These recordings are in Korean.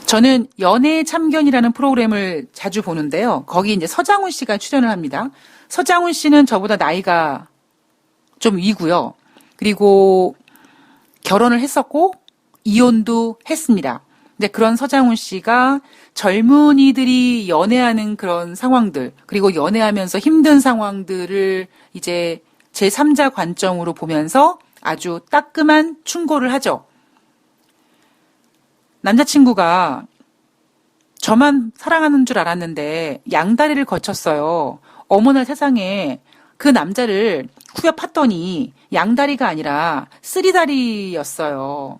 저는 연애 참견이라는 프로그램을 자주 보는데요. 거기 이제 서장훈 씨가 출연을 합니다. 서장훈 씨는 저보다 나이가 좀 위고요. 그리고 결혼을 했었고 이혼도 했습니다. 근데 그런 서장훈 씨가 젊은이들이 연애하는 그런 상황들, 그리고 연애하면서 힘든 상황들을 이제 제3자 관점으로 보면서 아주 따끔한 충고를 하죠. 남자친구가 저만 사랑하는 줄 알았는데 양다리를 거쳤어요. 어머나 세상에, 그 남자를 후벼 팠더니 양다리가 아니라 쓰리다리였어요.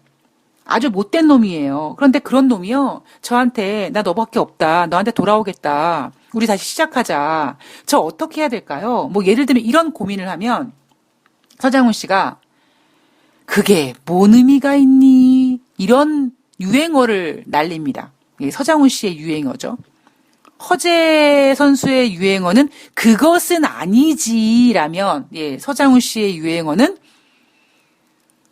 아주 못된 놈이에요. 그런데 그런 놈이요, 저한테 나 너밖에 없다, 너한테 돌아오겠다, 우리 다시 시작하자, 저 어떻게 해야 될까요? 뭐 예를 들면 이런 고민을 하면 서장훈 씨가 그게 뭔 의미가 있니? 이런 유행어를 날립니다. 이게 서장훈 씨의 유행어죠. 허재 선수의 유행어는 그것은 아니지라면, 서장훈 씨의 유행어는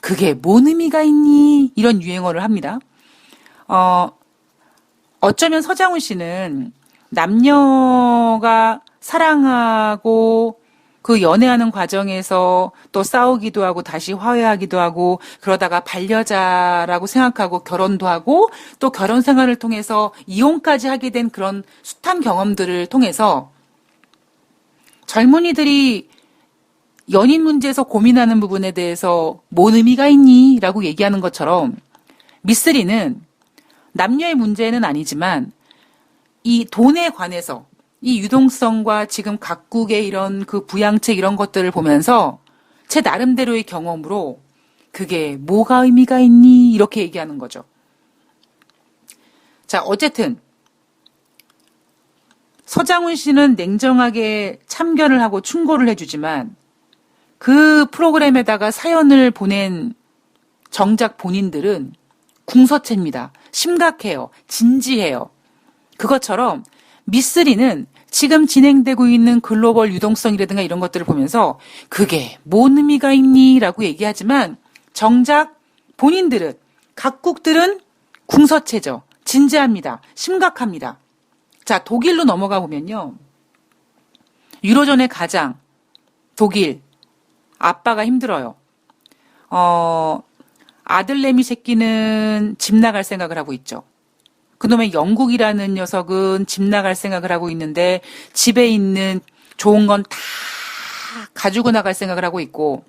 그게 뭔 의미가 있니? 이런 유행어를 합니다. 어쩌면 서장훈 씨는 남녀가 사랑하고 그 연애하는 과정에서 또 싸우기도 하고 다시 화해하기도 하고 그러다가 반려자라고 생각하고 결혼도 하고 또 결혼 생활을 통해서 이혼까지 하게 된 그런 숱한 경험들을 통해서 젊은이들이 연인 문제에서 고민하는 부분에 대해서 뭔 의미가 있니? 라고 얘기하는 것처럼 미쓰리는 남녀의 문제는 아니지만 이 돈에 관해서 이 유동성과 지금 각국의 이런 그 부양책 이런 것들을 보면서 제 나름대로의 경험으로 그게 뭐가 의미가 있니? 이렇게 얘기하는 거죠. 자, 어쨌든 서장훈 씨는 냉정하게 참견을 하고 충고를 해주지만 그 프로그램에다가 사연을 보낸 정작 본인들은 궁서체입니다. 심각해요. 진지해요. 그것처럼 미쓰리는 지금 진행되고 있는 글로벌 유동성이라든가 이런 것들을 보면서 그게 뭔 의미가 있니? 라고 얘기하지만 정작 본인들은, 각국들은 궁서체죠. 진지합니다. 심각합니다. 자, 독일로 넘어가 보면요. 유로존의 가장, 독일, 아빠가 힘들어요. 아들내미 새끼는 집 나갈 생각을 하고 있죠. 그놈의 영국이라는 녀석은 집 나갈 생각을 하고 있는데 집에 있는 좋은 건 다 가지고 나갈 생각을 하고 있고,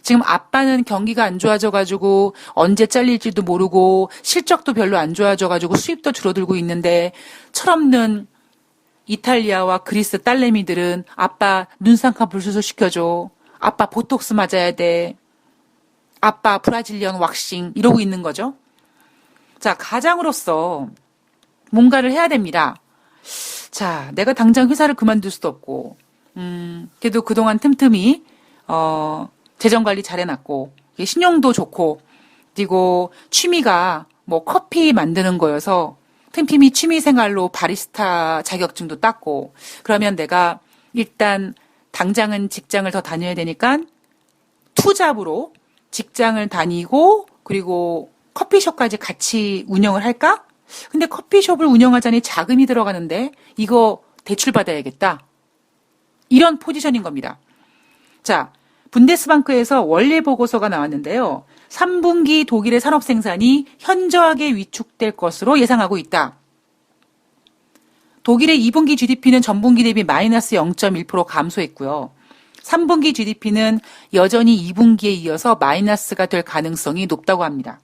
지금 아빠는 경기가 안 좋아져가지고 언제 잘릴지도 모르고 실적도 별로 안 좋아져가지고 수입도 줄어들고 있는데, 철없는 이탈리아와 그리스 딸내미들은 아빠 눈쌍꺼 불수술 시켜줘, 아빠 보톡스 맞아야 돼, 아빠 브라질리언 왁싱, 이러고 있는 거죠. 자, 가장으로서 뭔가를 해야 됩니다. 자, 내가 당장 회사를 그만둘 수도 없고, 그래도 그동안 틈틈이, 재정 관리 잘 해놨고, 신용도 좋고, 그리고 취미가 뭐 커피 만드는 거여서 틈틈이 취미 생활로 바리스타 자격증도 땄고, 그러면 내가 일단 당장은 직장을 더 다녀야 되니까 투잡으로 직장을 다니고, 그리고 커피숍까지 같이 운영을 할까? 근데 커피숍을 운영하자니 자금이 들어가는데 이거 대출받아야겠다. 이런 포지션인 겁니다. 자, 분데스방크에서 원래 보고서가 나왔는데요. 3분기 독일의 산업 생산이 현저하게 위축될 것으로 예상하고 있다. 독일의 2분기 GDP는 전분기 대비 마이너스 0.1% 감소했고요. 3분기 GDP는 여전히 2분기에 이어서 마이너스가 될 가능성이 높다고 합니다.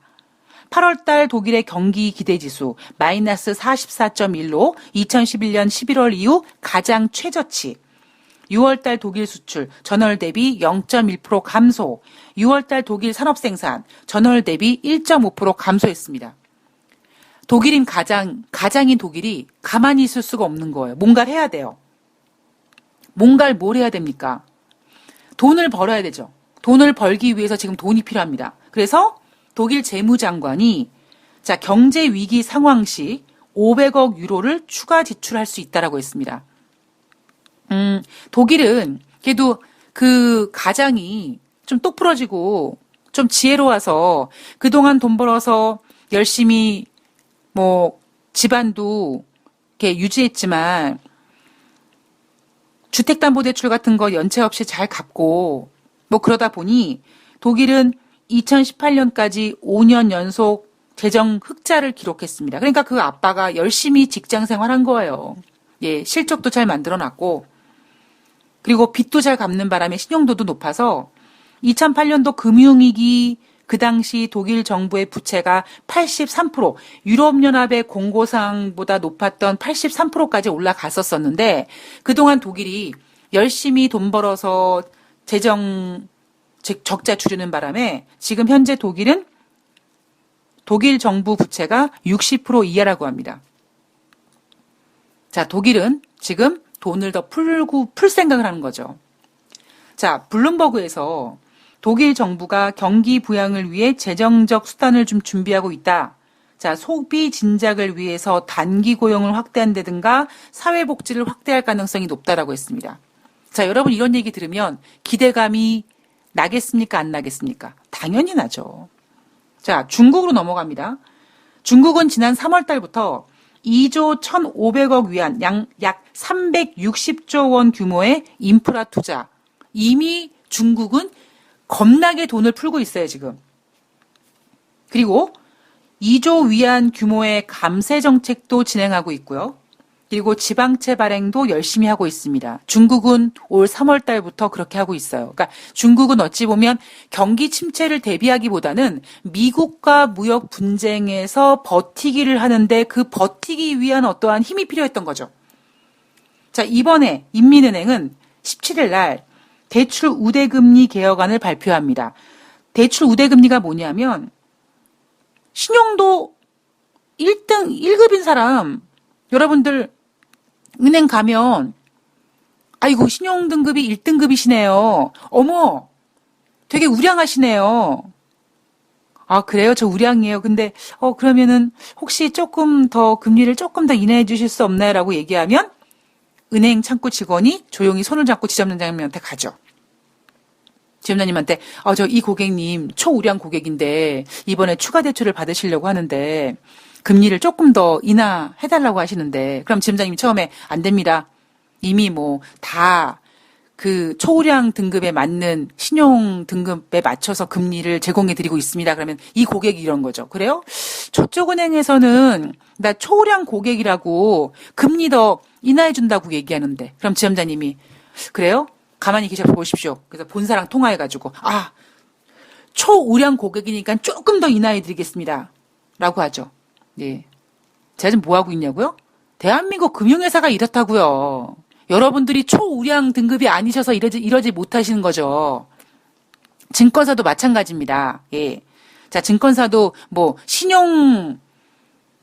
8월달 독일의 경기 기대지수 마이너스 44.1로 2011년 11월 이후 가장 최저치. 6월달 독일 수출 전월 대비 0.1% 감소. 6월달 독일 산업생산 전월 대비 1.5% 감소했습니다. 독일인 가장인 독일이 가만히 있을 수가 없는 거예요. 뭔가를 해야 돼요. 뭔가를 뭘 해야 됩니까? 돈을 벌어야 되죠. 돈을 벌기 위해서 지금 돈이 필요합니다. 그래서 독일 재무장관이 자, 경제 위기 상황 시 500억 유로를 추가 지출할 수 있다라고 했습니다. 독일은 그래도 그 가장이 좀 똑부러지고 좀 지혜로워서 그동안 돈 벌어서 열심히 뭐 집안도 이렇게 유지했지만 주택담보대출 같은 거 연체 없이 잘 갚고 뭐 그러다 보니 독일은 2018년까지 5년 연속 재정 흑자를 기록했습니다. 그러니까 그 아빠가 열심히 직장 생활한 거예요. 예, 실적도 잘 만들어놨고 그리고 빚도 잘 갚는 바람에 신용도도 높아서 2008년도 금융위기 그 당시 독일 정부의 부채가 83%, 유럽연합의 공고상보다 높았던 83%까지 올라갔었었는데 그동안 독일이 열심히 돈 벌어서 재정 적자 줄이는 바람에 지금 현재 독일은 독일 정부 부채가 60% 이하라고 합니다. 자, 독일은 지금 돈을 더 풀 생각을 하는 거죠. 자, 블룸버그에서 독일 정부가 경기 부양을 위해 재정적 수단을 좀 준비하고 있다. 자, 소비 진작을 위해서 단기 고용을 확대한다든가 사회복지를 확대할 가능성이 높다라고 했습니다. 자, 여러분 이런 얘기 들으면 기대감이 나겠습니까? 안 나겠습니까? 당연히 나죠. 자, 중국으로 넘어갑니다. 중국은 지난 3월 달부터 2조 1,500억 위안, 약 360조 원 규모의 인프라 투자. 이미 중국은 겁나게 돈을 풀고 있어요, 지금. 그리고 2조 위안 규모의 감세 정책도 진행하고 있고요. 그리고 지방채 발행도 열심히 하고 있습니다. 중국은 올 3월 달부터 그렇게 하고 있어요. 그러니까 중국은 어찌 보면 경기 침체를 대비하기보다는 미국과 무역 분쟁에서 버티기를 하는데 그 버티기 위한 어떠한 힘이 필요했던 거죠. 자, 이번에 인민은행은 17일 날 대출 우대금리 개혁안을 발표합니다. 대출 우대금리가 뭐냐면 신용도 1등, 1급인 사람 여러분들 은행 가면 아이고 신용등급이 1등급이시네요. 어머 되게 우량하시네요. 아 그래요? 저 우량이에요. 근데 그러면은 혹시 조금 더 금리를 조금 더 인하해 주실 수 없나요? 라고 얘기하면 은행 창구 직원이 조용히 손을 잡고 지점장님한테 가죠. 지점장님한테 저 이 고객님 초우량 고객인데 이번에 추가 대출을 받으시려고 하는데 금리를 조금 더 인하해달라고 하시는데 그럼 지점장님이 처음에 안 됩니다. 이미 뭐 다 그 초우량 등급에 맞는 신용 등급에 맞춰서 금리를 제공해드리고 있습니다. 그러면 이 고객이 이런 거죠. 그래요? 저쪽 은행에서는 나 초우량 고객이라고 금리 더 인하해준다고 얘기하는데 그럼 지점장님이 그래요? 가만히 계셔 보십시오. 그래서 본사랑 통화해가지고 초우량 고객이니까 조금 더 인하해드리겠습니다. 라고 하죠. 네. 제가 지금 뭐 하고 있냐고요? 대한민국 금융회사가 이렇다고요. 여러분들이 초우량 등급이 아니셔서 이러지 못하시는 거죠. 증권사도 마찬가지입니다. 예. 자, 증권사도 뭐 신용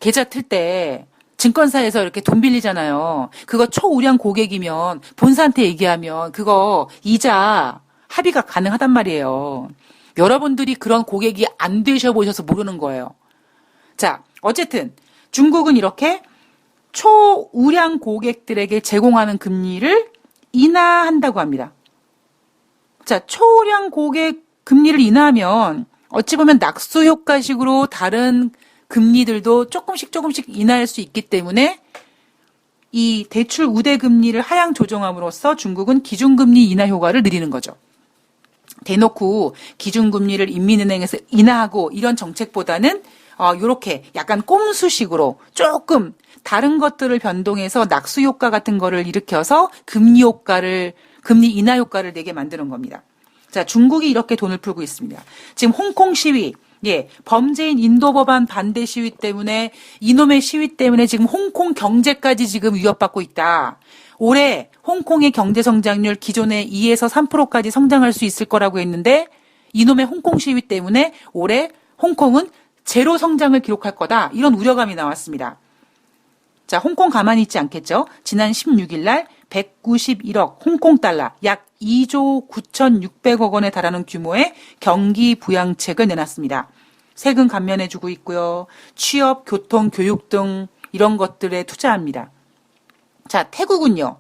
계좌 틀 때 증권사에서 이렇게 돈 빌리잖아요. 그거 초우량 고객이면 본사한테 얘기하면 그거 이자 합의가 가능하단 말이에요. 여러분들이 그런 고객이 안 되셔보셔서 모르는 거예요. 자, 어쨌든 중국은 이렇게 초우량 고객들에게 제공하는 금리를 인하한다고 합니다. 자, 초우량 고객 금리를 인하하면 어찌 보면 낙수 효과식으로 다른 금리들도 조금씩 인하할 수 있기 때문에 이 대출 우대 금리를 하향 조정함으로써 중국은 기준금리 인하 효과를 누리는 거죠. 대놓고 기준금리를 인민은행에서 인하하고 이런 정책보다는 요렇게 약간 꼼수식으로 조금 다른 것들을 변동해서 낙수 효과 같은 거를 일으켜서 금리 인하 효과를 내게 만드는 겁니다. 자, 중국이 이렇게 돈을 풀고 있습니다. 지금 홍콩 시위, 범죄인 인도 법안 반대 시위 때문에 이놈의 시위 때문에 지금 홍콩 경제까지 지금 위협받고 있다. 올해 홍콩의 경제 성장률 기존의 2에서 3%까지 성장할 수 있을 거라고 했는데 이놈의 홍콩 시위 때문에 올해 홍콩은 제로 성장을 기록할 거다. 이런 우려감이 나왔습니다. 자, 홍콩 가만히 있지 않겠죠? 지난 16일 날 191억 홍콩 달러, 약 2조 9,600억 원에 달하는 규모의 경기 부양책을 내놨습니다. 세금 감면해주고 있고요. 취업, 교통, 교육 등 이런 것들에 투자합니다. 자, 태국은요.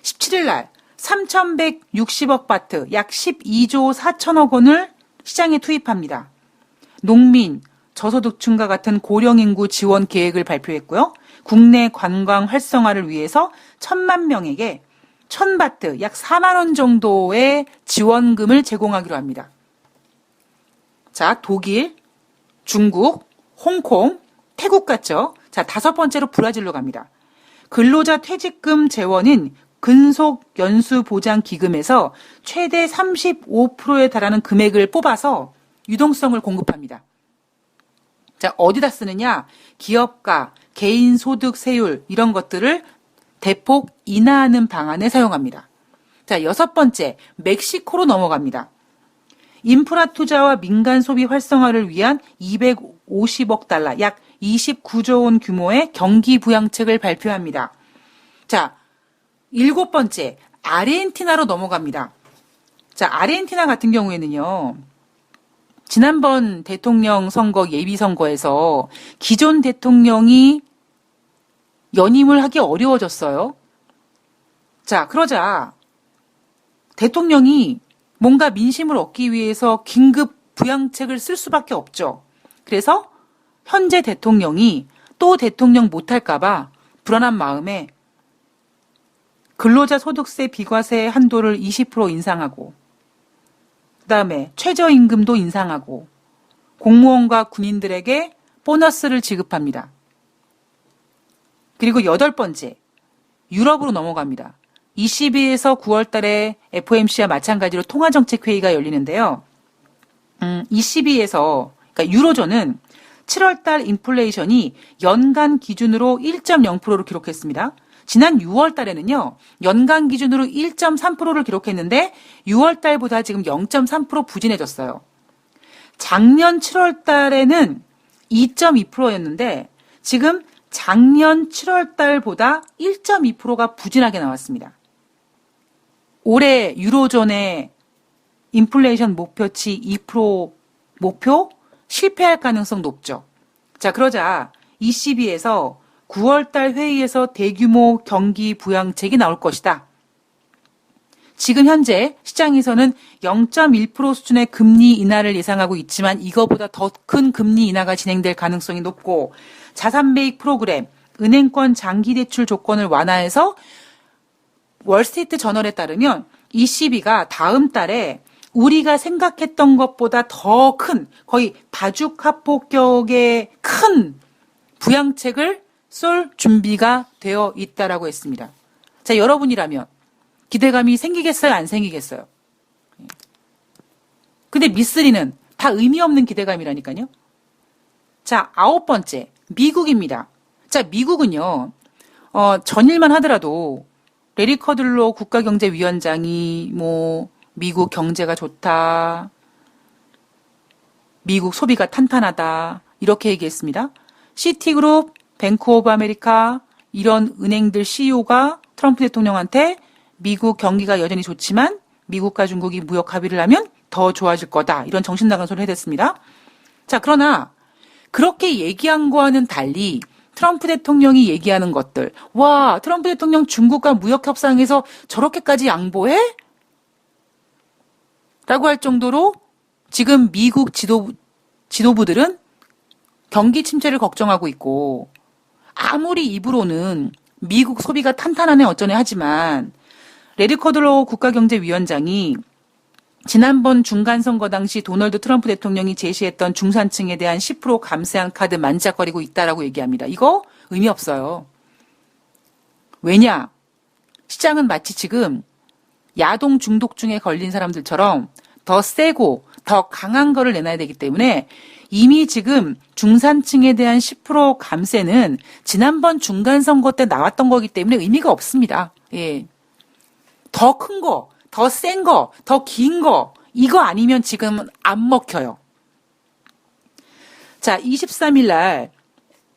17일 날 3,160억 바트, 약 12조 4천억 원을 시장에 투입합니다. 농민, 저소득층과 같은 고령 인구 지원 계획을 발표했고요. 국내 관광 활성화를 위해서 1,000만 명에게 1,000바트, 약 4만 원 정도의 지원금을 제공하기로 합니다. 자, 독일, 중국, 홍콩, 태국 같죠? 자, 5번째로 브라질로 갑니다. 근로자 퇴직금 재원은 근속 연수 보장 기금에서 최대 35%에 달하는 금액을 뽑아서 유동성을 공급합니다. 자, 어디다 쓰느냐? 기업가, 개인 소득 세율 이런 것들을 대폭 인하하는 방안에 사용합니다. 자, 6번째, 멕시코로 넘어갑니다. 인프라 투자와 민간 소비 활성화를 위한 250억 달러, 약 29조 원 규모의 경기 부양책을 발표합니다. 자, 7번째, 아르헨티나로 넘어갑니다. 자, 아르헨티나 같은 경우에는요, 지난번 대통령 선거, 예비선거에서 기존 대통령이 연임을 하기 어려워졌어요. 자, 그러자 대통령이 뭔가 민심을 얻기 위해서 긴급 부양책을 쓸 수밖에 없죠. 그래서 현재 대통령이 또 대통령 못할까봐 불안한 마음에 근로자 소득세 비과세 한도를 20% 인상하고, 그 다음에 최저임금도 인상하고, 공무원과 군인들에게 보너스를 지급합니다. 그리고 8번째, 유럽으로 넘어갑니다. 22에서 9월 달에 FOMC와 마찬가지로 통화정책회의가 열리는데요. 22에서, 그러니까 유로존은 7월 달 인플레이션이 연간 기준으로 1.0%를 기록했습니다. 지난 6월 달에는요, 연간 기준으로 1.3%를 기록했는데 6월 달보다 지금 0.3% 부진해졌어요. 작년 7월 달에는 2.2%였는데 지금 작년 7월 달보다 1.2%가 부진하게 나왔습니다. 올해 유로존의 인플레이션 목표치 2% 목표 실패할 가능성 높죠. 자, 그러자 ECB에서 9월 달 회의에서 대규모 경기 부양책이 나올 것이다. 지금 현재 시장에서는 0.1% 수준의 금리 인하를 예상하고 있지만 이거보다 더 큰 금리 인하가 진행될 가능성이 높고, 자산 매입 프로그램, 은행권 장기 대출 조건을 완화해서 월스트리트 저널에 따르면 ECB가 다음 달에 우리가 생각했던 것보다 더 큰, 거의 바주카 폭격의 큰 부양책을 쏠 준비가 되어 있다라고 했습니다. 자, 여러분이라면 기대감이 생기겠어요? 안 생기겠어요? 근데 미쓰리는 다 의미 없는 기대감이라니까요. 자, 9번째, 미국입니다. 자, 미국은요, 전일만 하더라도 레리 커들로 국가경제위원장이 미국 경제가 좋다, 미국 소비가 탄탄하다 이렇게 얘기했습니다. 시티그룹, 뱅크 오브 아메리카 이런 은행들 CEO가 트럼프 대통령한테 미국 경기가 여전히 좋지만 미국과 중국이 무역 합의를 하면 더 좋아질 거다, 이런 정신 나간 소리를 해댔습니다. 자, 그러나 그렇게 얘기한 거와는 달리 트럼프 대통령이 얘기하는 것들, 와, 트럼프 대통령 중국과 무역 협상에서 저렇게까지 양보해? 라고 할 정도로 지금 미국 지도부들은 경기 침체를 걱정하고 있고, 아무리 입으로는 미국 소비가 탄탄하네 어쩌네 하지만 레리 커들로 국가경제위원장이 지난번 중간선거 당시 도널드 트럼프 대통령이 제시했던 중산층에 대한 10% 감세한 카드 만지작거리고 있다라고 얘기합니다. 이거 의미 없어요. 왜냐? 시장은 마치 지금 야동 중독증에 걸린 사람들처럼 더 세고 더 강한 거를 내놔야 되기 때문에 이미 지금 중산층에 대한 10% 감세는 지난번 중간선거 때 나왔던 거기 때문에 의미가 없습니다. 예. 더 큰 거, 더 센 거, 더 긴 거, 이거 아니면 지금 안 먹혀요. 자, 23일 날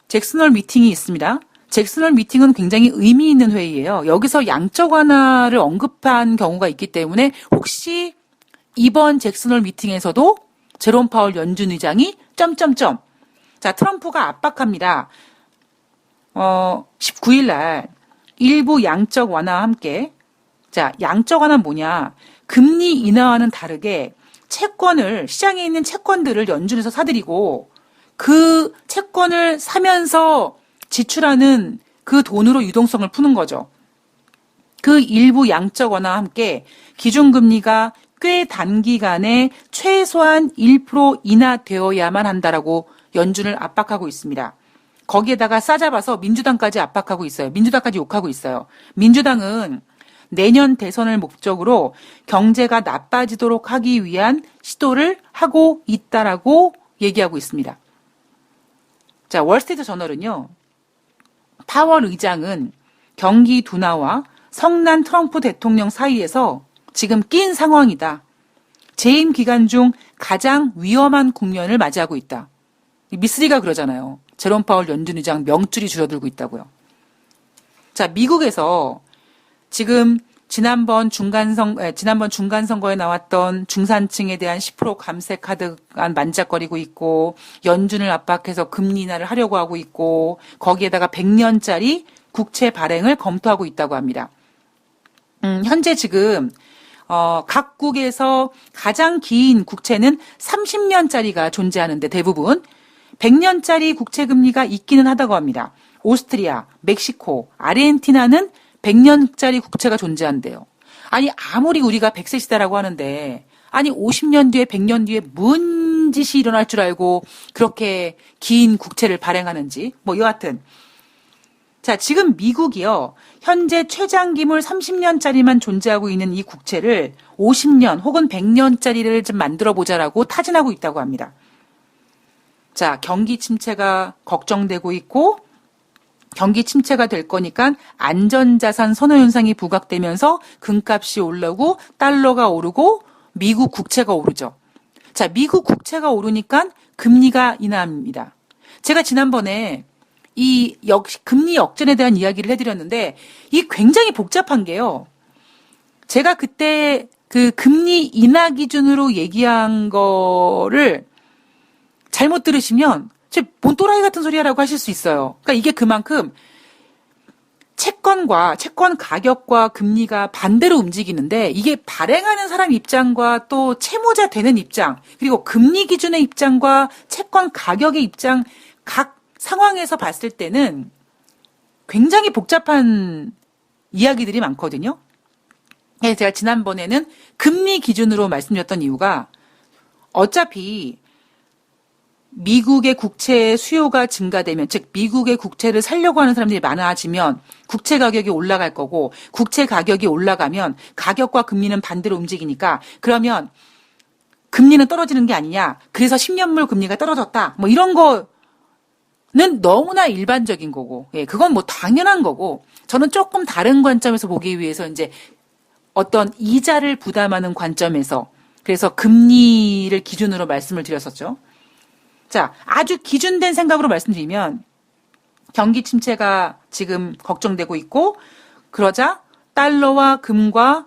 잭슨홀 미팅이 있습니다. 잭슨홀 미팅은 굉장히 의미 있는 회의예요. 여기서 양적 완화를 언급한 경우가 있기 때문에 혹시 이번 잭슨홀 미팅에서도 제롬 파월 연준 의장이 점점점. 자, 트럼프가 압박합니다. 19일 날 일부 양적 완화와 함께, 자, 양적 완화는 뭐냐? 금리 인하와는 다르게 채권을, 시장에 있는 채권들을 연준에서 사들이고 그 채권을 사면서 지출하는 그 돈으로 유동성을 푸는 거죠. 그 일부 양적 완화와 함께 기준금리가 꽤 단기간에 최소한 1% 인하되어야만 한다라고 연준을 압박하고 있습니다. 거기에다가 싸잡아서 민주당까지 압박하고 있어요. 민주당까지 욕하고 있어요. 민주당은 내년 대선을 목적으로 경제가 나빠지도록 하기 위한 시도를 하고 있다라고 얘기하고 있습니다. 자, 월스트리트 저널은요. 파월 의장은 경기 둔화와 성난 트럼프 대통령 사이에서 지금 낀 상황이다. 재임 기간 중 가장 위험한 국면을 맞이하고 있다. 미쓰리가 그러잖아요. 제롬 파월 연준 의장 명줄이 줄어들고 있다고요. 자, 미국에서 지금 지난번 중간선거에 나왔던 중산층에 대한 10% 감세 카드가 만작거리고 있고, 연준을 압박해서 금리 인하를 하려고 하고 있고, 거기에다가 100년짜리 국채 발행을 검토하고 있다고 합니다. 현재 지금 각국에서 가장 긴 국채는 30년짜리가 존재하는데 대부분 100년짜리 국채 금리가 있기는 하다고 합니다. 오스트리아, 멕시코, 아르헨티나는 100년짜리 국채가 존재한대요. 아니 아무리 우리가 100세 시대라고 하는데 아니 50년 뒤에 100년 뒤에 뭔 짓이 일어날 줄 알고 그렇게 긴 국채를 발행하는지 뭐 여하튼 자, 지금 미국이요. 현재 최장기물 30년짜리만 존재하고 있는 이 국채를 50년 혹은 100년짜리를 좀 만들어 보자라고 타진하고 있다고 합니다. 자, 경기 침체가 걱정되고 있고 경기 침체가 될 거니까 안전자산 선호 현상이 부각되면서 금값이 올라오고 달러가 오르고 미국 국채가 오르죠. 자, 미국 국채가 오르니까 금리가 인하합니다. 제가 지난번에 금리 역전에 대한 이야기를 해드렸는데, 이 굉장히 복잡한 게요. 제가 그때 그 금리 인하 기준으로 얘기한 거를 잘못 들으시면, 뭔 또라이 같은 소리 하라고 하실 수 있어요. 그러니까 이게 그만큼 채권 가격과 금리가 반대로 움직이는데, 이게 발행하는 사람 입장과 또 채무자 되는 입장, 그리고 금리 기준의 입장과 채권 가격의 입장, 각 상황에서 봤을 때는 굉장히 복잡한 이야기들이 많거든요. 제가 지난번에는 금리 기준으로 말씀드렸던 이유가 어차피 미국의 국채의 수요가 증가되면, 즉 미국의 국채를 사려고 하는 사람들이 많아지면 국채 가격이 올라갈 거고, 국채 가격이 올라가면 가격과 금리는 반대로 움직이니까 그러면 금리는 떨어지는 게 아니냐, 그래서 10년물 금리가 떨어졌다, 뭐 이런 거는 너무나 일반적인 거고, 그건 뭐 당연한 거고, 저는 조금 다른 관점에서 보기 위해서 이제 어떤 이자를 부담하는 관점에서, 그래서 금리를 기준으로 말씀을 드렸었죠. 자, 아주 기준된 생각으로 말씀드리면 경기 침체가 지금 걱정되고 있고, 그러자 달러와 금과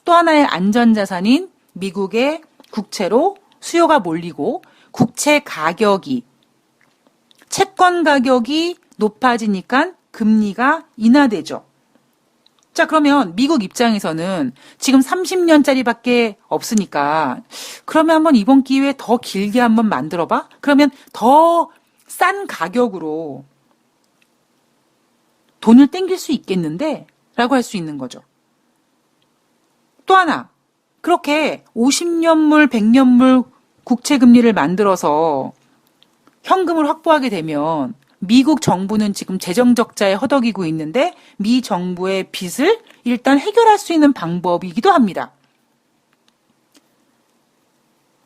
또 하나의 안전자산인 미국의 국채로 수요가 몰리고, 국채 가격이, 채권 가격이 높아지니까 금리가 인하되죠. 자, 그러면 미국 입장에서는 지금 30년짜리밖에 없으니까 그러면 한번 이번 기회에 더 길게 한번 만들어봐? 그러면 더 싼 가격으로 돈을 땡길 수 있겠는데? 라고 할 수 있는 거죠. 또 하나, 그렇게 50년물, 100년물 국채금리를 만들어서 현금을 확보하게 되면 미국 정부는 지금 재정적자에 허덕이고 있는데 미 정부의 빚을 일단 해결할 수 있는 방법이기도 합니다.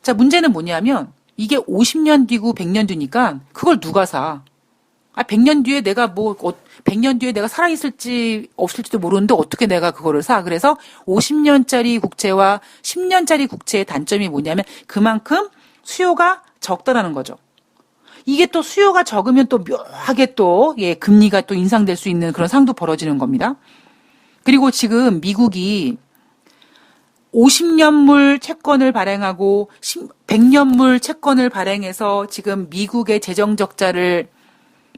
자, 문제는 뭐냐면 이게 50년 뒤고 100년 뒤니까 그걸 누가 사? 100년 뒤에 내가 100년 뒤에 내가 살아있을지 없을지도 모르는데 어떻게 내가 그거를 사? 그래서 50년짜리 국채와 10년짜리 국채의 단점이 뭐냐면 그만큼 수요가 적다라는 거죠. 이게 또 수요가 적으면 또 묘하게 또, 금리가 또 인상될 수 있는 그런 상도 벌어지는 겁니다. 그리고 지금 미국이 50년물 채권을 발행하고 100년물 채권을 발행해서 지금 미국의 재정 적자를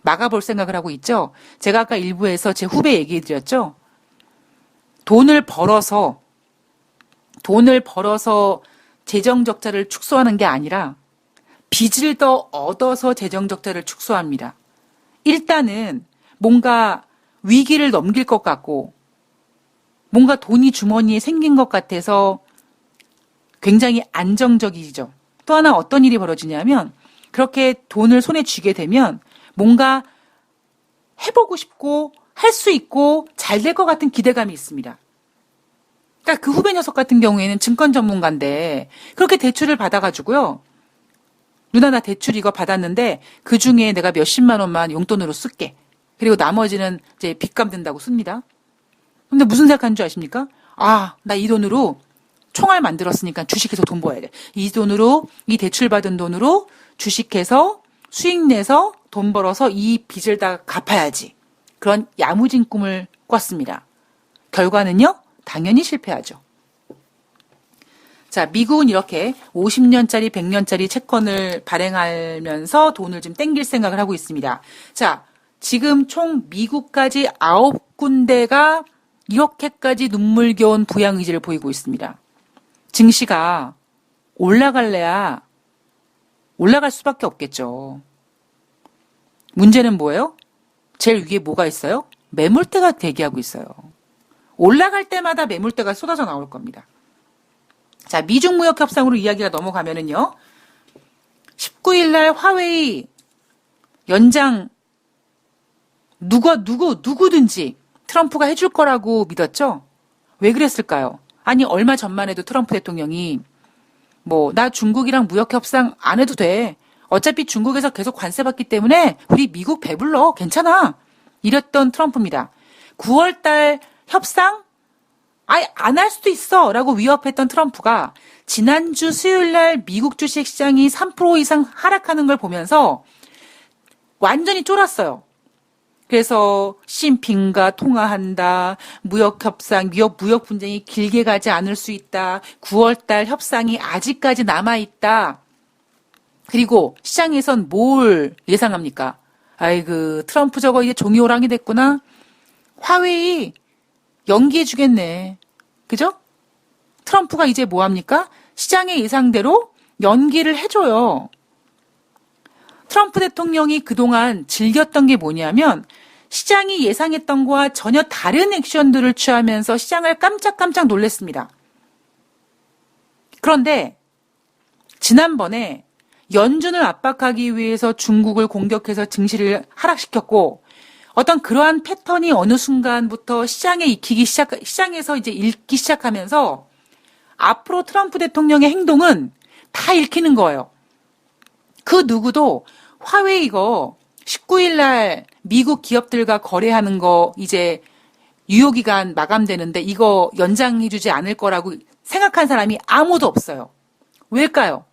막아볼 생각을 하고 있죠. 제가 아까 일부에서 제 후배 얘기해 드렸죠. 돈을 벌어서 재정 적자를 축소하는 게 아니라 빚을 더 얻어서 재정 적자를 축소합니다. 일단은 뭔가 위기를 넘길 것 같고 뭔가 돈이 주머니에 생긴 것 같아서 굉장히 안정적이죠. 또 하나 어떤 일이 벌어지냐면 그렇게 돈을 손에 쥐게 되면 뭔가 해보고 싶고 할 수 있고 잘 될 것 같은 기대감이 있습니다. 그러니까 그 후배 녀석 같은 경우에는 증권 전문가인데 그렇게 대출을 받아가지고요. 누나 나 대출 이거 받았는데 그 중에 내가 몇십만 원만 용돈으로 쓸게. 그리고 나머지는 이제 빚 갚는다고 씁니다. 근데 무슨 생각하는 줄 아십니까? 아, 나 이 돈으로 총알 만들었으니까 주식해서 돈 벌어야 돼. 이 돈으로, 이 대출 받은 돈으로 주식해서 수익 내서 돈 벌어서 이 빚을 다 갚아야지. 그런 야무진 꿈을 꿨습니다. 결과는요? 당연히 실패하죠. 자, 미국은 이렇게 50년짜리, 100년짜리 채권을 발행하면서 돈을 좀 땡길 생각을 하고 있습니다. 자, 지금 총 미국까지 9군데가 이렇게까지 눈물겨운 부양 의지를 보이고 있습니다. 증시가 올라갈래야 올라갈 수밖에 없겠죠. 문제는 뭐예요? 제일 위에 뭐가 있어요? 매물대가 대기하고 있어요. 올라갈 때마다 매물대가 쏟아져 나올 겁니다. 자, 미중 무역 협상으로 이야기가 넘어가면은요. 19일 날 화웨이 연장 누구든지 트럼프가 해줄 거라고 믿었죠? 왜 그랬을까요? 아니, 얼마 전만 해도 트럼프 대통령이 나 중국이랑 무역 협상 안 해도 돼. 어차피 중국에서 계속 관세 받기 때문에 우리 미국 배불러. 괜찮아. 이랬던 트럼프입니다. 9월 달 협상? 아예 안 할 수도 있어. 라고 위협했던 트럼프가 지난주 수요일 날 미국 주식 시장이 3% 이상 하락하는 걸 보면서 완전히 쫄았어요. 그래서 시진핑과 통화한다. 무역 분쟁이 길게 가지 않을 수 있다. 9월 달 협상이 아직까지 남아있다. 그리고 시장에선 뭘 예상합니까? 아이고, 트럼프 저거 이제 종이호랑이 됐구나. 화웨이 연기해 주겠네. 그죠? 트럼프가 이제 뭐 합니까? 시장의 예상대로 연기를 해줘요. 트럼프 대통령이 그동안 즐겼던 게 뭐냐면 시장이 예상했던 거와 전혀 다른 액션들을 취하면서 시장을 깜짝깜짝 놀랐습니다. 그런데 지난번에 연준을 압박하기 위해서 중국을 공격해서 증시를 하락시켰고 어떤 그러한 패턴이 어느 순간부터 시장에서 이제 읽기 시작하면서 앞으로 트럼프 대통령의 행동은 다 읽히는 거예요. 그 누구도 화웨이 이거 19일 날 미국 기업들과 거래하는 거 이제 유효기간 마감되는데 이거 연장해주지 않을 거라고 생각한 사람이 아무도 없어요. 왜일까요?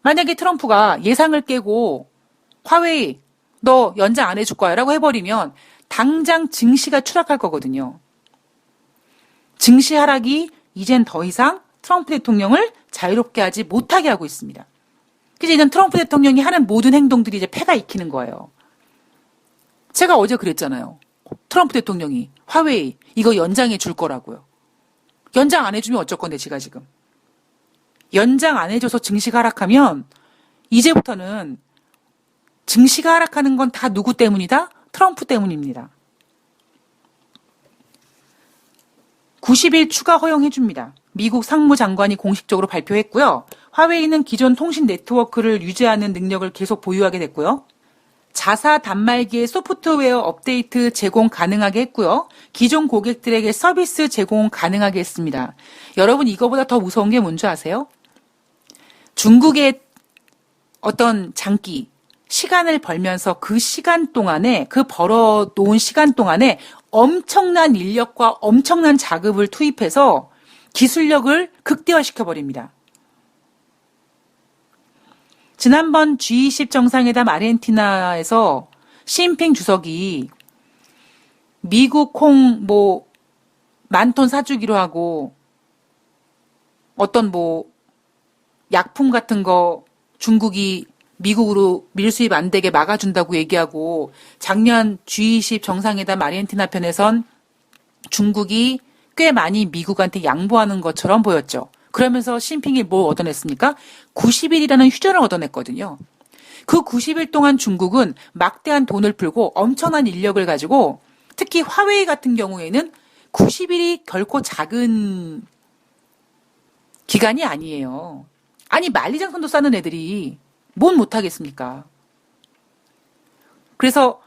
만약에 트럼프가 예상을 깨고 화웨이 너 연장 안 해줄 거야 라고 해버리면 당장 증시가 추락할 거거든요. 증시 하락이 이젠 더 이상 트럼프 대통령을 자유롭게 하지 못하게 하고 있습니다. 그래서 이제 트럼프 대통령이 하는 모든 행동들이 이제 폐가 익히는 거예요. 제가 어제 그랬잖아요. 트럼프 대통령이 화웨이 이거 연장해 줄 거라고요. 연장 안 해주면 어쩔 건데 제가 지금. 연장 안 해줘서 증시가 하락하면 이제부터는 증시가 하락하는 건 다 누구 때문이다? 트럼프 때문입니다. 90일 추가 허용해줍니다. 미국 상무장관이 공식적으로 발표했고요. 화웨이는 기존 통신 네트워크를 유지하는 능력을 계속 보유하게 됐고요. 자사 단말기의 소프트웨어 업데이트 제공 가능하게 했고요. 기존 고객들에게 서비스 제공 가능하게 했습니다. 여러분 이거보다 더 무서운 게 뭔지 아세요? 중국의 어떤 장기, 시간을 벌면서 그 시간 동안에, 그 벌어놓은 시간 동안에 엄청난 인력과 엄청난 자급을 투입해서 기술력을 극대화시켜버립니다. 지난번 G20 정상회담 아르헨티나에서 시진핑 주석이 미국 콩 10,000톤 사주기로 하고 어떤 약품 같은 거 중국이 미국으로 밀수입 안 되게 막아준다고 얘기하고 작년 G20 정상회담 아르헨티나 편에선 중국이 꽤 많이 미국한테 양보하는 것처럼 보였죠. 그러면서 시진핑이 뭘 얻어냈습니까? 90일이라는 휴전을 얻어냈거든요. 그 90일 동안 중국은 막대한 돈을 풀고 엄청난 인력을 가지고 특히 화웨이 같은 경우에는 90일이 결코 작은 기간이 아니에요. 아니 만리장성도 쌓는 애들이 뭔 못하겠습니까? 그래서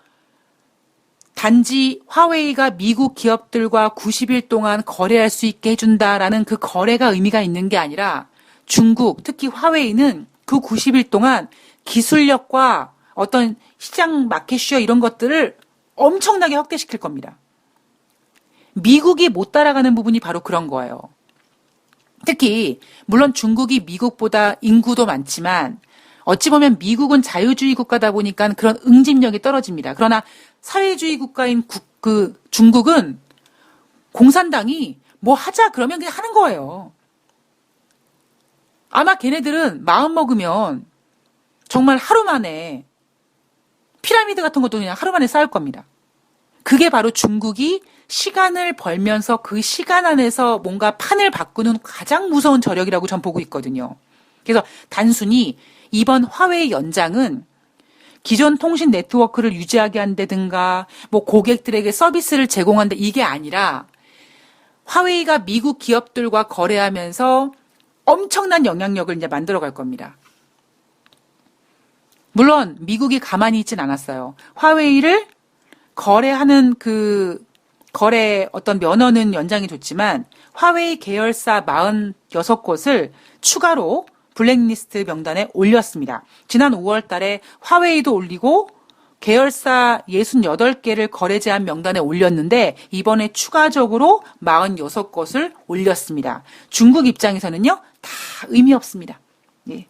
단지 화웨이가 미국 기업들과 90일 동안 거래할 수 있게 해준다라는 그 거래가 의미가 있는 게 아니라 중국, 특히 화웨이는 그 90일 동안 기술력과 어떤 시장 마켓쉐어 이런 것들을 엄청나게 확대시킬 겁니다. 미국이 못 따라가는 부분이 바로 그런 거예요. 특히 물론 중국이 미국보다 인구도 많지만 어찌 보면 미국은 자유주의 국가다 보니까 그런 응집력이 떨어집니다. 그러나 사회주의 국가인 중국은 공산당이 뭐 하자 그러면 그냥 하는 거예요. 아마 걔네들은 마음 먹으면 정말 하루 만에 피라미드 같은 것도 그냥 하루 만에 쌓을 겁니다. 그게 바로 중국이 시간을 벌면서 그 시간 안에서 뭔가 판을 바꾸는 가장 무서운 저력이라고 전 보고 있거든요. 그래서 단순히 이번 화웨이 연장은 기존 통신 네트워크를 유지하게 한다든가 뭐 고객들에게 서비스를 제공한다 이게 아니라 화웨이가 미국 기업들과 거래하면서 엄청난 영향력을 이제 만들어 갈 겁니다. 물론 미국이 가만히 있진 않았어요. 화웨이를 거래하는 거래 어떤 면허는 연장이 됐지만 화웨이 계열사 46곳을 추가로 블랙리스트 명단에 올렸습니다. 지난 5월 달에 화웨이도 올리고 계열사 68개를 거래 제한 명단에 올렸는데 이번에 추가적으로 46곳을 올렸습니다. 중국 입장에서는요. 다 의미 없습니다. 예.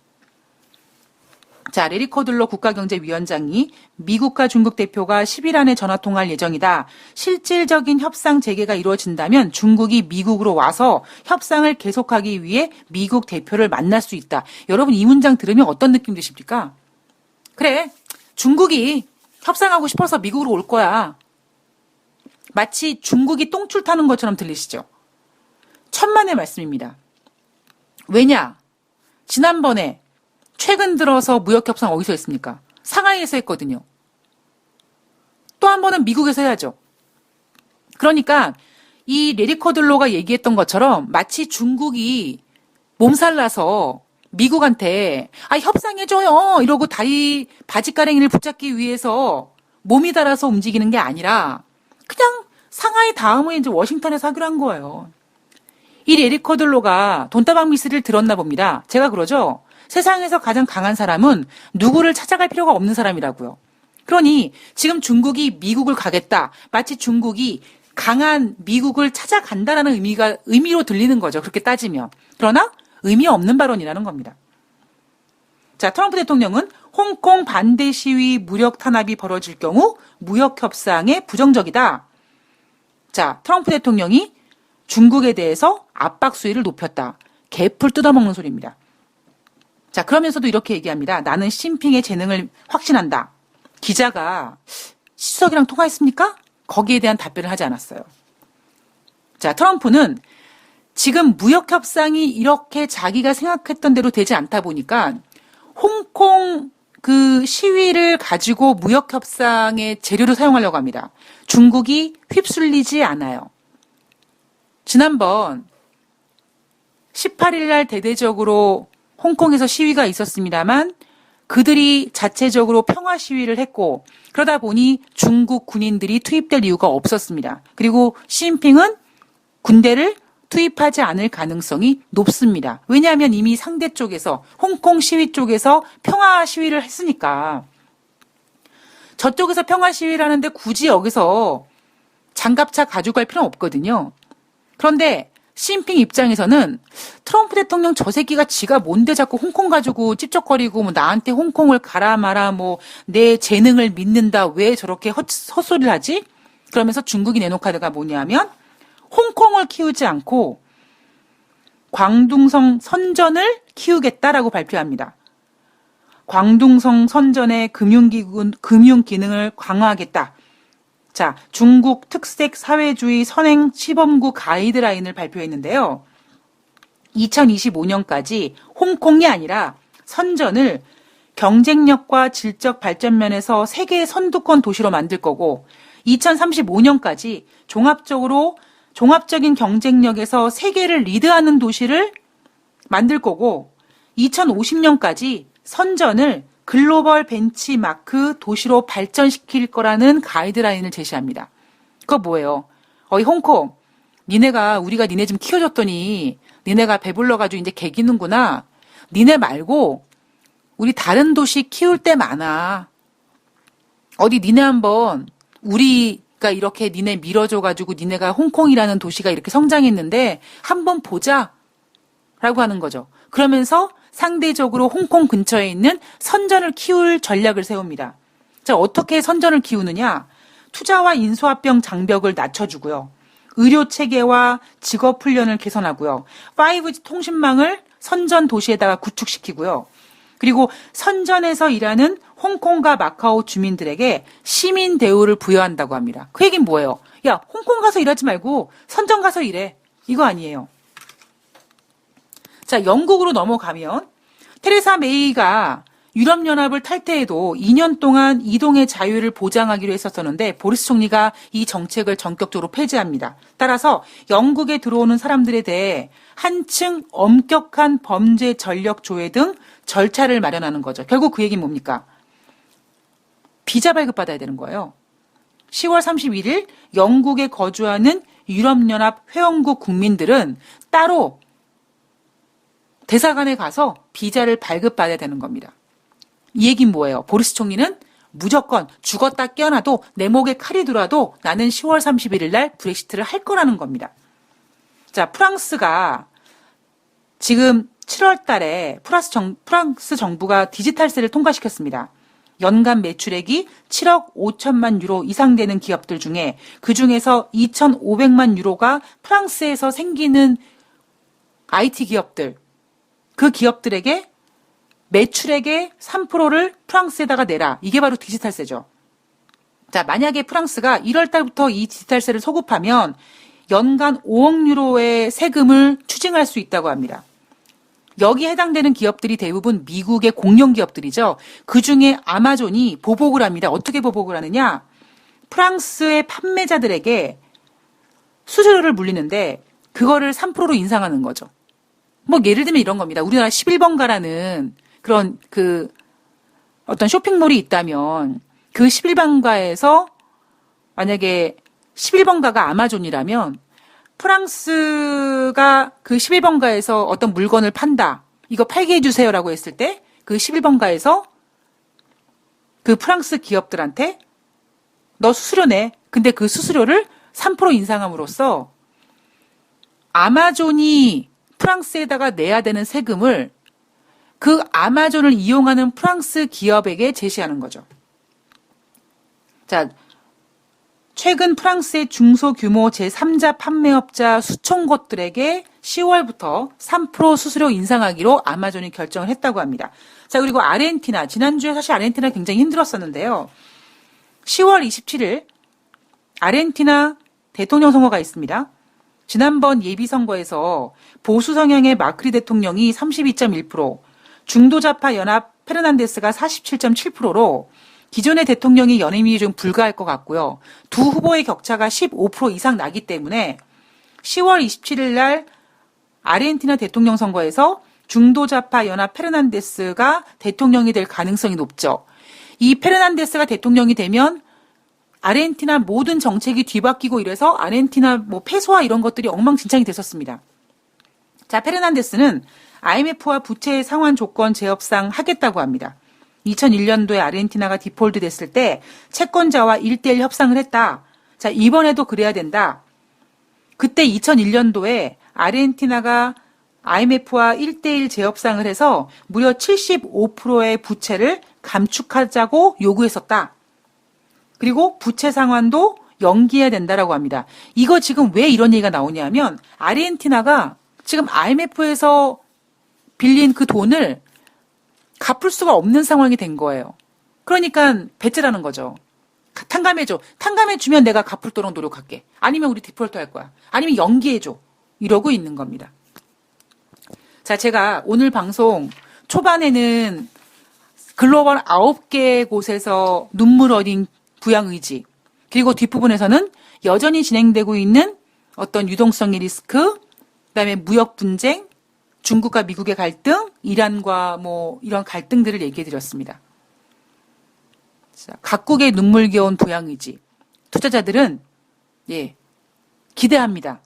자, 레리 코들로 국가경제위원장이 미국과 중국 대표가 10일 안에 전화통화할 예정이다. 실질적인 협상 재개가 이루어진다면 중국이 미국으로 와서 협상을 계속하기 위해 미국 대표를 만날 수 있다. 여러분 이 문장 들으면 어떤 느낌 드십니까? 그래, 중국이 협상하고 싶어서 미국으로 올 거야. 마치 중국이 똥줄 타는 것처럼 들리시죠? 천만의 말씀입니다. 왜냐? 지난번에 최근 들어서 무역협상 어디서 했습니까? 상하이에서 했거든요. 또 한 번은 미국에서 해야죠. 그러니까 이 레리 코들로가 얘기했던 것처럼 마치 중국이 몸살나서 미국한테 협상해줘요 이러고 다리 바지가랭이를 붙잡기 위해서 몸이 달아서 움직이는 게 아니라 그냥 상하이 다음에 이제 워싱턴에서 하기로 한 거예요. 이 레리 코들로가 돈다방 미스를 들었나 봅니다. 제가 그러죠. 세상에서 가장 강한 사람은 누구를 찾아갈 필요가 없는 사람이라고요. 그러니 지금 중국이 미국을 가겠다. 마치 중국이 강한 미국을 찾아간다라는 의미로 들리는 거죠. 그렇게 따지면. 그러나 의미 없는 발언이라는 겁니다. 자, 트럼프 대통령은 홍콩 반대 시위 무력 탄압이 벌어질 경우 무역 협상에 부정적이다. 자, 트럼프 대통령이 중국에 대해서 압박 수위를 높였다. 개풀 뜯어먹는 소리입니다. 자, 그러면서도 이렇게 얘기합니다. 나는 시진핑의 재능을 확신한다. 기자가 시석이랑 통화했습니까? 거기에 대한 답변을 하지 않았어요. 자, 트럼프는 지금 무역협상이 이렇게 자기가 생각했던 대로 되지 않다 보니까 홍콩 그 시위를 가지고 무역협상의 재료로 사용하려고 합니다. 중국이 휩쓸리지 않아요. 지난번 18일 날 대대적으로 홍콩에서 시위가 있었습니다만 그들이 자체적으로 평화 시위를 했고 그러다 보니 중국 군인들이 투입될 이유가 없었습니다. 그리고 시진핑은 군대를 투입하지 않을 가능성이 높습니다. 왜냐하면 이미 상대 쪽에서 홍콩 시위 쪽에서 평화 시위를 했으니까 저쪽에서 평화 시위를 하는데 굳이 여기서 장갑차 가지고 갈 필요는 없거든요. 그런데 시진핑 입장에서는 트럼프 대통령 저 새끼가 지가 뭔데 자꾸 홍콩 가지고 찝쩍거리고 뭐 나한테 홍콩을 가라 마라 뭐 내 재능을 믿는다 왜 저렇게 헛소리를 하지? 그러면서 중국이 내놓은 카드가 뭐냐면 홍콩을 키우지 않고 광둥성 선전을 키우겠다라고 발표합니다. 광둥성 선전의 금융 기능을 강화하겠다. 자, 중국 특색 사회주의 선행 시범구 가이드라인을 발표했는데요. 2025년까지 홍콩이 아니라 선전을 경쟁력과 질적 발전 면에서 세계 선두권 도시로 만들 거고 2035년까지 종합적인 경쟁력에서 세계를 리드하는 도시를 만들 거고 2050년까지 선전을 글로벌 벤치마크 도시로 발전시킬 거라는 가이드라인을 제시합니다. 그거 뭐예요? 어이 홍콩, 우리가 니네 좀 키워줬더니 니네가 배불러가지고 이제 개기는구나. 니네 말고 우리 다른 도시 키울 데 많아. 어디 니네 한번 우리가 이렇게 니네 밀어줘가지고 니네가 홍콩이라는 도시가 이렇게 성장했는데 한번 보자 라고 하는 거죠. 그러면서 상대적으로 홍콩 근처에 있는 선전을 키울 전략을 세웁니다. 자, 어떻게 선전을 키우느냐? 투자와 인수합병 장벽을 낮춰주고요. 의료 체계와 직업 훈련을 개선하고요. 5G 통신망을 선전 도시에다가 구축시키고요. 그리고 선전에서 일하는 홍콩과 마카오 주민들에게 시민 대우를 부여한다고 합니다. 그 얘기는 뭐예요? 야, 홍콩 가서 일하지 말고 선전 가서 일해. 이거 아니에요. 자, 영국으로 넘어가면 테레사 메이가 유럽연합을 탈퇴해도 2년 동안 이동의 자유를 보장하기로 했었는데 보리스 총리가 이 정책을 전격적으로 폐지합니다. 따라서 영국에 들어오는 사람들에 대해 한층 엄격한 범죄 전력 조회 등 절차를 마련하는 거죠. 결국 그 얘기는 뭡니까? 비자 발급받아야 되는 거예요. 10월 31일 영국에 거주하는 유럽연합 회원국 국민들은 따로 대사관에 가서 비자를 발급받아야 되는 겁니다. 이 얘기는 뭐예요? 보리스 총리는 무조건 죽었다 깨어나도 내 목에 칼이 들어와도 나는 10월 31일 날 브렉시트를 할 거라는 겁니다. 자, 프랑스가 지금 7월 달에 프랑스 정부가 디지털세를 통과시켰습니다. 연간 매출액이 7억 5천만 유로 이상 되는 기업들 중에 그중에서 2,500만 유로가 프랑스에서 생기는 IT 기업들, 그 기업들에게 매출액의 3%를 프랑스에다가 내라. 이게 바로 디지털세죠. 자, 만약에 프랑스가 1월 달부터 이 디지털세를 소급하면 연간 5억 유로의 세금을 추징할 수 있다고 합니다. 여기에 해당되는 기업들이 대부분 미국의 공룡 기업들이죠. 그중에 아마존이 보복을 합니다. 어떻게 보복을 하느냐? 프랑스의 판매자들에게 수수료를 물리는데 그거를 3%로 인상하는 거죠. 뭐 예를 들면 이런 겁니다. 우리나라 11번가라는 그런 어떤 쇼핑몰이 있다면 그 11번가에서 만약에 11번가가 아마존이라면 프랑스가 그 11번가에서 어떤 물건을 판다. 이거 팔게 해주세요라고 했을 때 그 11번가에서 그 프랑스 기업들한테 너 수수료 내. 근데 그 수수료를 3% 인상함으로써 아마존이 프랑스에다가 내야 되는 세금을 그 아마존을 이용하는 프랑스 기업에게 제시하는 거죠. 자, 최근 프랑스의 중소규모 제3자 판매업자 수천 곳들에게 10월부터 3% 수수료 인상하기로 아마존이 결정을 했다고 합니다. 자, 그리고 아르헨티나. 지난주에 사실 아르헨티나 굉장히 힘들었었는데요. 10월 27일 아르헨티나 대통령 선거가 있습니다. 지난번 예비선거에서 보수 성향의 마크리 대통령이 32.1%, 중도좌파 연합 페르난데스가 47.7%로 기존의 대통령이 연임이 좀 불가할 것 같고요. 두 후보의 격차가 15% 이상 나기 때문에 10월 27일 날 아르헨티나 대통령 선거에서 중도좌파 연합 페르난데스가 대통령이 될 가능성이 높죠. 이 페르난데스가 대통령이 되면 아르헨티나 모든 정책이 뒤바뀌고 이래서 아르헨티나 페소화 이런 것들이 엉망진창이 됐었습니다. 자, 페르난데스는 IMF와 부채 상환 조건 재협상 하겠다고 합니다. 2001년도에 아르헨티나가 디폴트 됐을 때 채권자와 1대1 협상을 했다. 자, 이번에도 그래야 된다. 그때 2001년도에 아르헨티나가 IMF와 1대1 재협상을 해서 무려 75%의 부채를 감축하자고 요구했었다. 그리고 부채 상환도 연기해야 된다라고 합니다. 이거 지금 왜 이런 얘기가 나오냐면 아르헨티나가 지금 IMF에서 빌린 그 돈을 갚을 수가 없는 상황이 된 거예요. 그러니까 배째라는 거죠. 탕감해줘. 탕감해주면 내가 갚을도록 노력할게. 아니면 우리 디폴트 할 거야. 아니면 연기해줘. 이러고 있는 겁니다. 자, 제가 오늘 방송 초반에는 글로벌 9개 곳에서 눈물 어린 부양 의지, 그리고 뒷부분에서는 여전히 진행되고 있는 어떤 유동성의 리스크, 그다음에 무역 분쟁, 중국과 미국의 갈등, 이란과 뭐 이런 갈등들을 얘기해 드렸습니다. 각국의 눈물겨운 부양 의지. 투자자들은 기대합니다.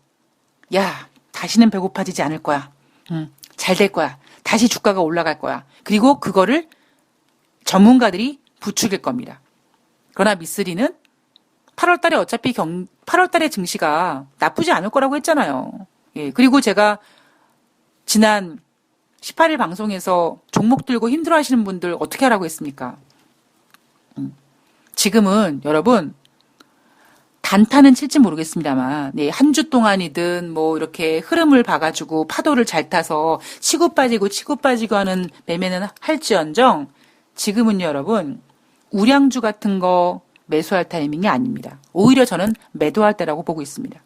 야, 다시는 배고파지지 않을 거야. 잘 될 거야. 다시 주가가 올라갈 거야. 그리고 그거를 전문가들이 부추길 겁니다. 그러나 미쓰리는 8월 달에 어차피 8월 달에 증시가 나쁘지 않을 거라고 했잖아요. 그리고 제가 지난 18일 방송에서 종목 들고 힘들어 하시는 분들 어떻게 하라고 했습니까? 지금은 여러분, 단타는 칠지 모르겠습니다만, 한 주 동안이든 뭐 이렇게 흐름을 봐가지고 파도를 잘 타서 치고 빠지고 하는 매매는 할지언정, 지금은 여러분, 우량주 같은 거 매수할 타이밍이 아닙니다. 오히려 저는 매도할 때라고 보고 있습니다.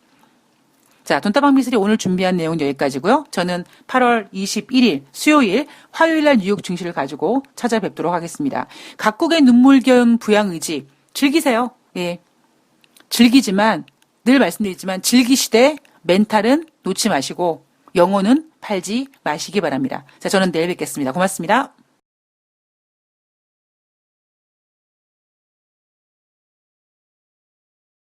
자, 돈다방 미쓰리 오늘 준비한 내용 여기까지고요. 저는 8월 21일 수요일 화요일 날 뉴욕 증시를 가지고 찾아뵙도록 하겠습니다. 각국의 눈물겨운 부양 의지 즐기세요. 즐기지만 늘 말씀드리지만 즐기시되 멘탈은 놓지 마시고 영혼은 팔지 마시기 바랍니다. 자, 저는 내일 뵙겠습니다. 고맙습니다.